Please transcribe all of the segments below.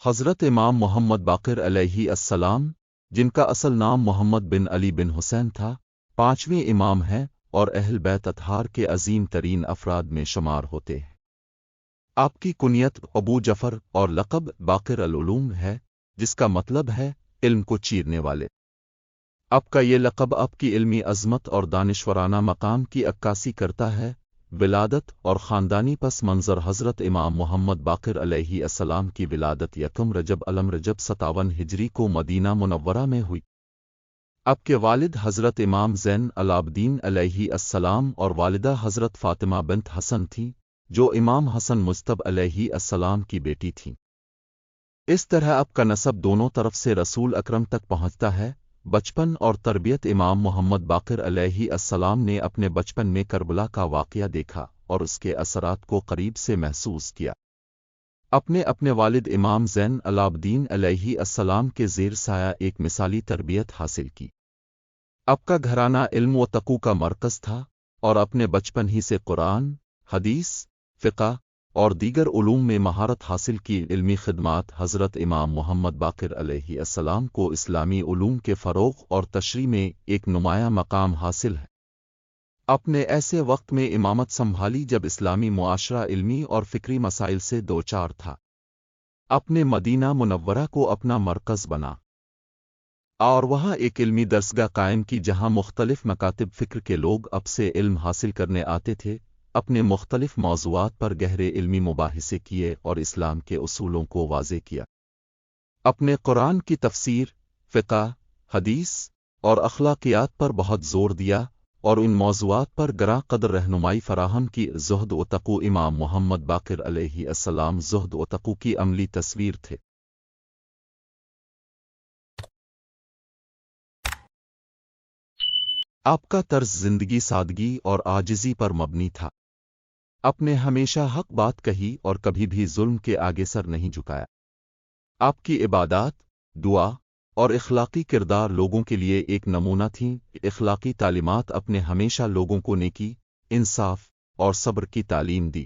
حضرت امام محمد باقر علیہ السلام، جن کا اصل نام محمد بن علی بن حسین تھا، پانچویں امام ہیں اور اہل بیت اطہار کے عظیم ترین افراد میں شمار ہوتے ہیں۔ آپ کی کنیت ابو جعفر اور لقب باقر العلوم ہے، جس کا مطلب ہے علم کو چیرنے والے۔ آپ کا یہ لقب آپ کی علمی عظمت اور دانشورانہ مقام کی عکاسی کرتا ہے۔ ولادت اور خاندانی پس منظر: حضرت امام محمد باقر علیہ السلام کی ولادت یکم رجب الم رجب 57 ہجری کو مدینہ منورہ میں ہوئی۔ آپ کے والد حضرت امام زین العابدین علیہ السلام اور والدہ حضرت فاطمہ بنت حسن تھیں، جو امام حسن مجتبی علیہ السلام کی بیٹی تھیں۔ اس طرح آپ کا نسب دونوں طرف سے رسول اکرم تک پہنچتا ہے۔ بچپن اور تربیت: امام محمد باقر علیہ السلام نے اپنے بچپن میں کربلا کا واقعہ دیکھا اور اس کے اثرات کو قریب سے محسوس کیا۔ اپنے والد امام زین العابدین علیہ السلام کے زیر سایہ ایک مثالی تربیت حاصل کی۔ آپ کا گھرانہ علم و تقوی کا مرکز تھا اور اپنے بچپن ہی سے قرآن، حدیث، فقہ اور دیگر علوم میں مہارت حاصل کی۔ علمی خدمات: حضرت امام محمد باقر علیہ السلام کو اسلامی علوم کے فروغ اور تشریح میں ایک نمایاں مقام حاصل ہے۔ آپ نے ایسے وقت میں امامت سنبھالی جب اسلامی معاشرہ علمی اور فکری مسائل سے دوچار تھا۔ آپ نے مدینہ منورہ کو اپنا مرکز بنا اور وہاں ایک علمی درسگاہ قائم کی جہاں مختلف مکاتب فکر کے لوگ اب سے علم حاصل کرنے آتے تھے۔ اپنے مختلف موضوعات پر گہرے علمی مباحثے کیے اور اسلام کے اصولوں کو واضح کیا۔ اپنے قرآن کی تفسیر، فقہ، حدیث اور اخلاقیات پر بہت زور دیا اور ان موضوعات پر گراں قدر رہنمائی فراہم کی۔ زہد و تقوی: امام محمد باقر علیہ السلام زہد و تقوی کی عملی تصویر تھے۔ آپ کا طرز زندگی سادگی اور عاجزی پر مبنی تھا۔ آپ نے ہمیشہ حق بات کہی اور کبھی بھی ظلم کے آگے سر نہیں جھکایا۔ آپ کی عبادات، دعا اور اخلاقی کردار لوگوں کے لیے ایک نمونہ تھیں۔ اخلاقی تعلیمات: آپ نے ہمیشہ لوگوں کو نیکی، انصاف اور صبر کی تعلیم دی۔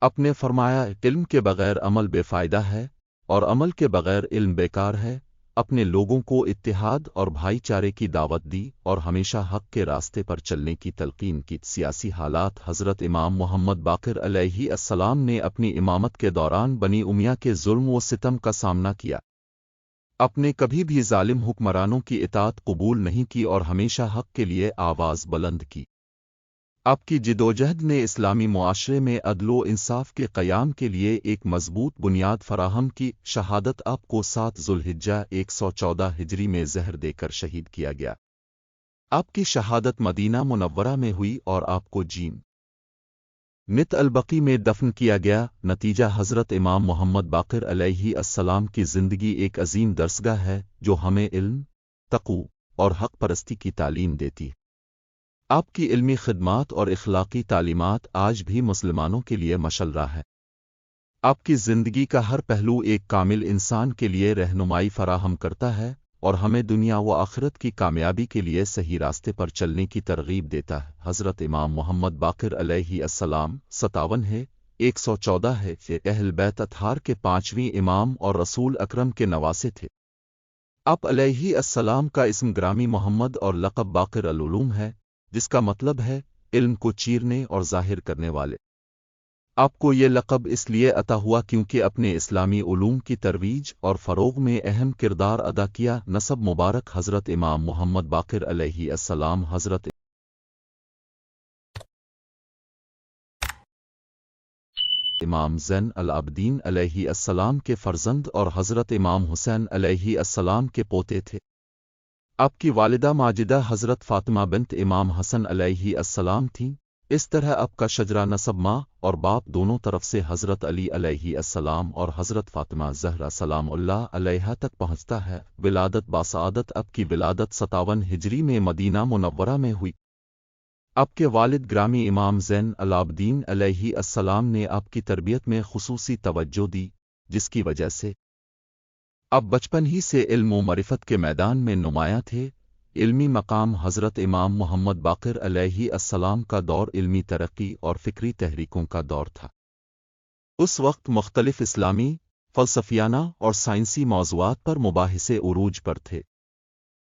آپ نے فرمایا، علم کے بغیر عمل بے فائدہ ہے اور عمل کے بغیر علم بیکار ہے۔ اپنے لوگوں کو اتحاد اور بھائی چارے کی دعوت دی اور ہمیشہ حق کے راستے پر چلنے کی تلقین کی۔ سیاسی حالات: حضرت امام محمد باقر علیہ السلام نے اپنی امامت کے دوران بنی امیہ کے ظلم و ستم کا سامنا کیا۔ آپ نے کبھی بھی ظالم حکمرانوں کی اطاعت قبول نہیں کی اور ہمیشہ حق کے لیے آواز بلند کی۔ آپ کی جدوجہد نے اسلامی معاشرے میں عدل و انصاف کے قیام کے لیے ایک مضبوط بنیاد فراہم کی۔ شہادت: آپ کو 7 ذوالحجہ 114 ہجری میں زہر دے کر شہید کیا گیا۔ آپ کی شہادت مدینہ منورہ میں ہوئی اور آپ کو جیم مت البقیع میں دفن کیا گیا۔ نتیجہ: حضرت امام محمد باقر علیہ السلام کی زندگی ایک عظیم درسگاہ ہے جو ہمیں علم، تقوی اور حق پرستی کی تعلیم دیتی ہے۔ آپ کی علمی خدمات اور اخلاقی تعلیمات آج بھی مسلمانوں کے لیے مشعل راہ ہے۔ آپ کی زندگی کا ہر پہلو ایک کامل انسان کے لیے رہنمائی فراہم کرتا ہے اور ہمیں دنیا و آخرت کی کامیابی کے لیے صحیح راستے پر چلنے کی ترغیب دیتا ہے۔ حضرت امام محمد باقر علیہ السلام 57 ہے 114 ہے اہل بیت اطہار کے 5ویں امام اور رسول اکرم کے نواسے تھے۔ آپ علیہ السلام کا اسم گرامی محمد اور لقب باقر العلوم ہے، جس کا مطلب ہے علم کو چیرنے اور ظاہر کرنے والے۔ آپ کو یہ لقب اس لیے عطا ہوا کیونکہ اپنے اسلامی علوم کی ترویج اور فروغ میں اہم کردار ادا کیا۔ نسب مبارک: حضرت امام محمد باقر علیہ السلام حضرت امام زین العابدین علیہ السلام کے فرزند اور حضرت امام حسین علیہ السلام کے پوتے تھے۔ آپ کی والدہ ماجدہ حضرت فاطمہ بنت امام حسن علیہ السلام تھیں۔ اس طرح آپ کا شجرہ نسب ماں اور باپ دونوں طرف سے حضرت علی علیہ السلام اور حضرت فاطمہ زہرا سلام اللہ علیہا تک پہنچتا ہے۔ ولادت باسعادت: آپ کی ولادت 57 ہجری میں مدینہ منورہ میں ہوئی۔ آپ کے والد گرامی امام زین العابدین علیہ السلام نے آپ کی تربیت میں خصوصی توجہ دی، جس کی وجہ سے آپ بچپن ہی سے علم و معرفت کے میدان میں نمایاں تھے۔ علمی مقام: حضرت امام محمد باقر علیہ السلام کا دور علمی ترقی اور فکری تحریکوں کا دور تھا۔ اس وقت مختلف اسلامی فلسفیانہ اور سائنسی موضوعات پر مباحثے عروج پر تھے۔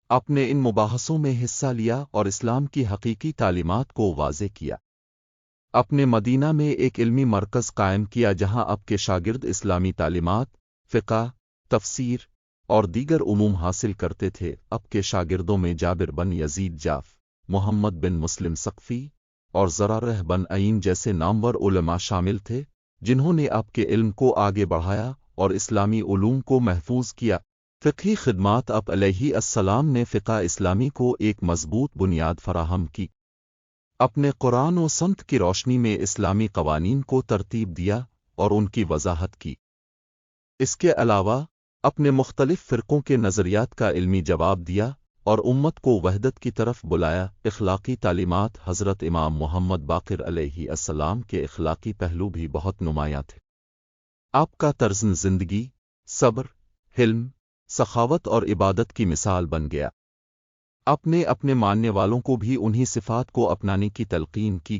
آپ نے ان مباحثوں میں حصہ لیا اور اسلام کی حقیقی تعلیمات کو واضح کیا۔ آپ نے مدینہ میں ایک علمی مرکز قائم کیا جہاں آپ کے شاگرد اسلامی تعلیمات، فقہ، تفسیر اور دیگر علوم حاصل کرتے تھے۔ آپ کے شاگردوں میں جابر بن یزید جاف، محمد بن مسلم ثقفی اور زرارہ بن عین جیسے نامور علماء شامل تھے، جنہوں نے آپ کے علم کو آگے بڑھایا اور اسلامی علوم کو محفوظ کیا۔ فقہی خدمات آپ علیہ السلام نے فقہ اسلامی کو ایک مضبوط بنیاد فراہم کی۔ اپنے قرآن و سنت کی روشنی میں اسلامی قوانین کو ترتیب دیا اور ان کی وضاحت کی۔ اس کے علاوہ اپنے مختلف فرقوں کے نظریات کا علمی جواب دیا اور امت کو وحدت کی طرف بلایا۔ اخلاقی تعلیمات حضرت امام محمد باقر علیہ السلام کے اخلاقی پہلو بھی بہت نمایاں تھے۔ آپ کا طرز زندگی صبر، حلم، سخاوت اور عبادت کی مثال بن گیا۔ آپ نے اپنے ماننے والوں کو بھی انہی صفات کو اپنانے کی تلقین کی۔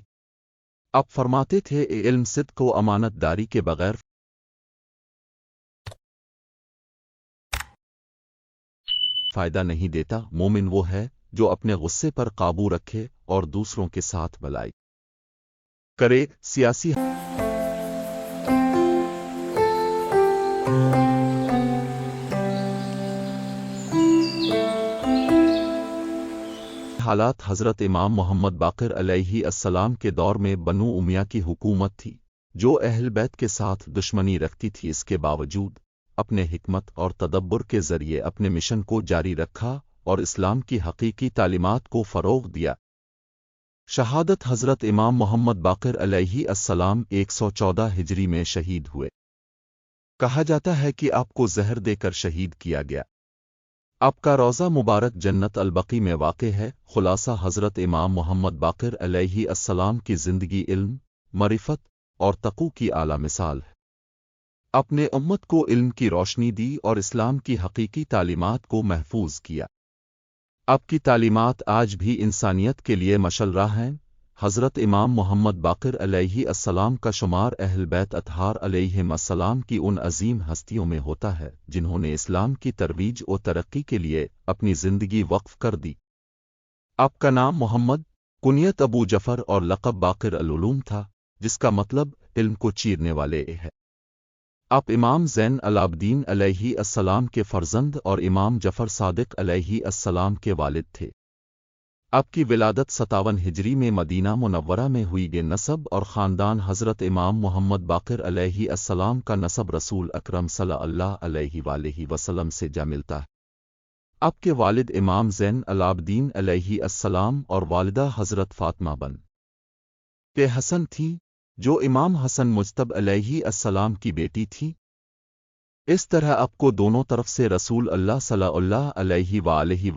آپ فرماتے تھے علم صدق و امانت داری کے بغیر فائدہ نہیں دیتا۔ مومن وہ ہے جو اپنے غصے پر قابو رکھے اور دوسروں کے ساتھ بھلائی کرے۔ سیاسی حالات حضرت امام محمد باقر علیہ السلام کے دور میں بنو امیہ کی حکومت تھی، جو اہل بیت کے ساتھ دشمنی رکھتی تھی۔ اس کے باوجود اپنے حکمت اور تدبر کے ذریعے اپنے مشن کو جاری رکھا اور اسلام کی حقیقی تعلیمات کو فروغ دیا۔ شہادت حضرت امام محمد باقر علیہ السلام 114 ہجری میں شہید ہوئے۔ کہا جاتا ہے کہ آپ کو زہر دے کر شہید کیا گیا۔ آپ کا روضہ مبارک جنت البقیع میں واقع ہے۔ خلاصہ حضرت امام محمد باقر علیہ السلام کی زندگی علم، معرفت اور تقوی کی اعلیٰ مثال ہے۔ آپ نے امت کو علم کی روشنی دی اور اسلام کی حقیقی تعلیمات کو محفوظ کیا۔ آپ کی تعلیمات آج بھی انسانیت کے لیے مشعل راہ ہیں۔ حضرت امام محمد باقر علیہ السلام کا شمار اہل بیت اطہار علیہم السلام کی ان عظیم ہستیوں میں ہوتا ہے جنہوں نے اسلام کی ترویج و ترقی کے لیے اپنی زندگی وقف کر دی۔ آپ کا نام محمد، کنیت ابو جعفر اور لقب باقر العلوم تھا، جس کا مطلب علم کو چیرنے والے ہے۔ آپ امام زین العابدین علیہ السلام کے فرزند اور امام جعفر صادق علیہ السلام کے والد تھے۔ آپ کی ولادت 57 ہجری میں مدینہ منورہ میں ہوئی۔ یہ نسب اور خاندان حضرت امام محمد باقر علیہ السلام کا نسب رسول اکرم صلی اللہ علیہ وآلہ وسلم سے جا ملتا ہے۔ آپ کے والد امام زین العابدین علیہ السلام اور والدہ حضرت فاطمہ بنت حسن تھیں، جو امام حسن مجتبی علیہ السلام کی بیٹی تھی۔ اس طرح آپ کو دونوں طرف سے رسول اللہ صلی اللہ علیہ وآلہ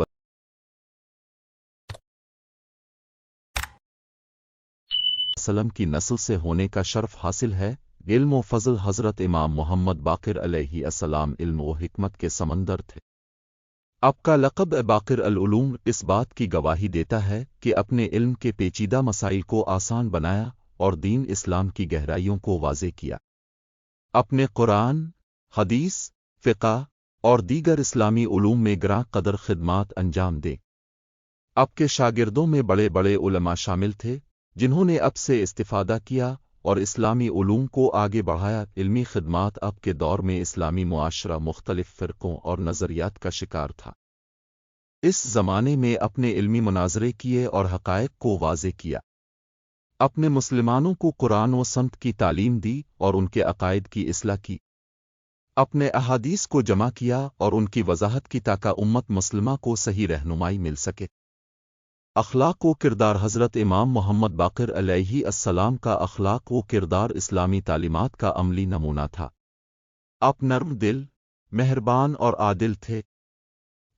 وسلم کی نسل سے ہونے کا شرف حاصل ہے۔ علم و فضل حضرت امام محمد باقر علیہ السلام علم و حکمت کے سمندر تھے۔ آپ کا لقب باقر العلوم اس بات کی گواہی دیتا ہے کہ اپنے علم کے پیچیدہ مسائل کو آسان بنایا اور دین اسلام کی گہرائیوں کو واضح کیا۔ اپنے قرآن، حدیث، فقہ اور دیگر اسلامی علوم میں گراں قدر خدمات انجام دیں۔ آپ کے شاگردوں میں بڑے بڑے علماء شامل تھے جنہوں نے آپ سے استفادہ کیا اور اسلامی علوم کو آگے بڑھایا۔ علمی خدمات آپ کے دور میں اسلامی معاشرہ مختلف فرقوں اور نظریات کا شکار تھا۔ اس زمانے میں اپنے علمی مناظرے کیے اور حقائق کو واضح کیا۔ اپنے مسلمانوں کو قرآن و سنت کی تعلیم دی اور ان کے عقائد کی اصلاح کی۔ اپنے احادیث کو جمع کیا اور ان کی وضاحت کی تاکہ امت مسلمہ کو صحیح رہنمائی مل سکے۔ اخلاق و کردار حضرت امام محمد باقر علیہ السلام کا اخلاق و کردار اسلامی تعلیمات کا عملی نمونہ تھا۔ آپ نرم دل، مہربان اور عادل تھے۔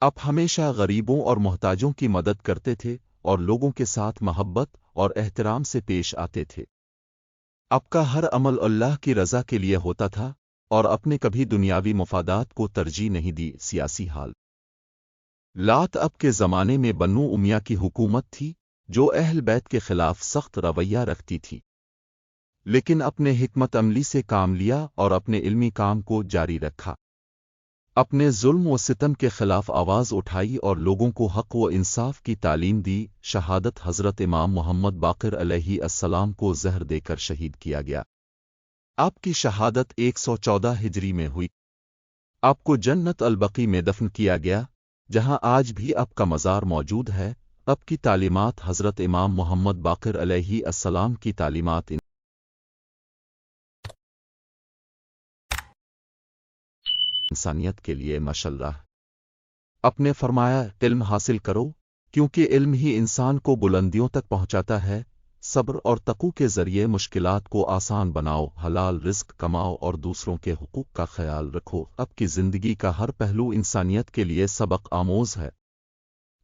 آپ ہمیشہ غریبوں اور محتاجوں کی مدد کرتے تھے اور لوگوں کے ساتھ محبت اور احترام سے پیش آتے تھے۔ آپ کا ہر عمل اللہ کی رضا کے لیے ہوتا تھا اور اپنے کبھی دنیاوی مفادات کو ترجیح نہیں دی۔ سیاسی حال لات اب کے زمانے میں بنو امیہ کی حکومت تھی جو اہل بیت کے خلاف سخت رویہ رکھتی تھی۔ لیکن اپنے حکمت عملی سے کام لیا اور اپنے علمی کام کو جاری رکھا، اپنے ظلم و ستم کے خلاف آواز اٹھائی اور لوگوں کو حق و انصاف کی تعلیم دی۔ شہادت حضرت امام محمد باقر علیہ السلام کو زہر دے کر شہید کیا گیا۔ آپ کی شہادت 114 ہجری میں ہوئی۔ آپ کو جنت البقیع میں دفن کیا گیا، جہاں آج بھی آپ کا مزار موجود ہے۔ آپ کی تعلیمات حضرت امام محمد باقر علیہ السلام کی تعلیمات انسانیت کے لیے مشعل راہ۔ آپ نے فرمایا، علم حاصل کرو، کیونکہ علم ہی انسان کو بلندیوں تک پہنچاتا ہے۔ صبر اور تقوی کے ذریعے مشکلات کو آسان بناؤ، حلال رزق کماؤ اور دوسروں کے حقوق کا خیال رکھو۔ آپ کی زندگی کا ہر پہلو انسانیت کے لیے سبق آموز ہے۔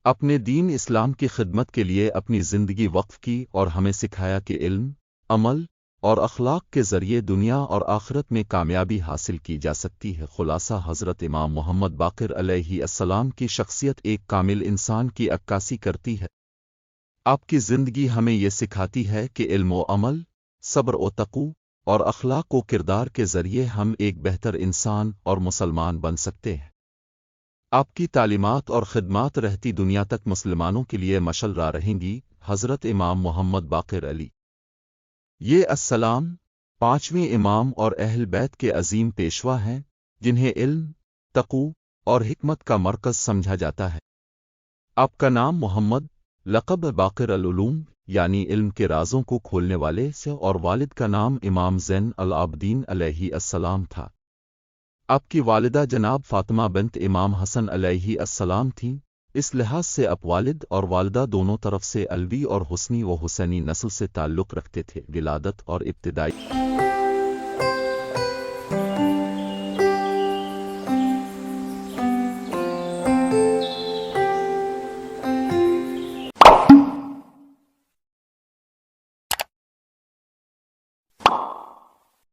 اپنے دین اسلام کی خدمت کے لیے اپنی زندگی وقف کی اور ہمیں سکھایا کہ علم، عمل اور اخلاق کے ذریعے دنیا اور آخرت میں کامیابی حاصل کی جا سکتی ہے۔ خلاصہ، حضرت امام محمد باقر علیہ السلام کی شخصیت ایک کامل انسان کی عکاسی کرتی ہے۔ آپ کی زندگی ہمیں یہ سکھاتی ہے کہ علم و عمل، صبر و تقوی اور اخلاق و کردار کے ذریعے ہم ایک بہتر انسان اور مسلمان بن سکتے ہیں۔ آپ کی تعلیمات اور خدمات رہتی دنیا تک مسلمانوں کے لیے مشعل راہ رہیں گی۔ حضرت امام محمد باقر علی یہ السلام پانچویں امام اور اہل بیت کے عظیم پیشوا ہیں، جنہیں علم، تقوی اور حکمت کا مرکز سمجھا جاتا ہے۔ آپ کا نام محمد، لقب باقر العلوم یعنی علم کے رازوں کو کھولنے والے سے، اور والد کا نام امام زین العابدین علیہ السلام تھا۔ آپ کی والدہ جناب فاطمہ بنت امام حسن علیہ السلام تھیں۔ اس لحاظ سے آپ والد اور والدہ دونوں طرف سے علوی اور حسنی و حسینی نسل سے تعلق رکھتے تھے۔ ولادت اور ابتدائی